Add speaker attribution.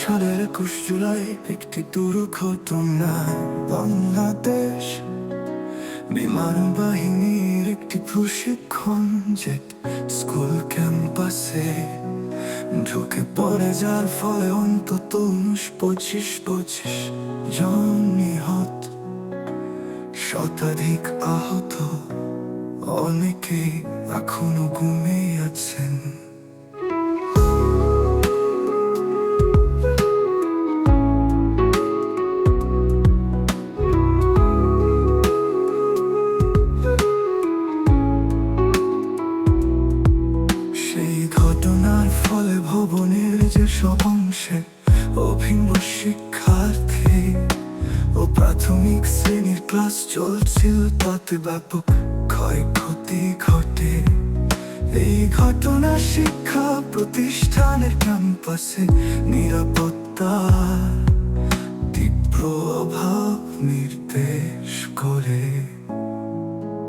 Speaker 1: সালের 21 জুলাই একটি দুর্ঘটনা বাংলাদেশ বিমান বাহিনীর একটি প্রশিক্ষণ জেট স্কুল ক্যাম্পাসে ঢুকে পড়ে, যার ফলে অন্তত 25 জন নিহত, শতাধিক আহত, অনেকেই এখনো ঘুমিয়ে আছেন। ঘটনার ফলে ভবনের যে সব অংশে অভিন্ন শিক্ষার্থী ও প্রাথমিক শ্রেণীর ক্লাস চলছিল, তাতে ব্যাপক ক্ষয়ক্ষতি ঘটে। এই ঘটনা শিক্ষা প্রতিষ্ঠানের ক্যাম্পাসে নিরাপত্তার তীব্র অভাব নির্দেশ করে।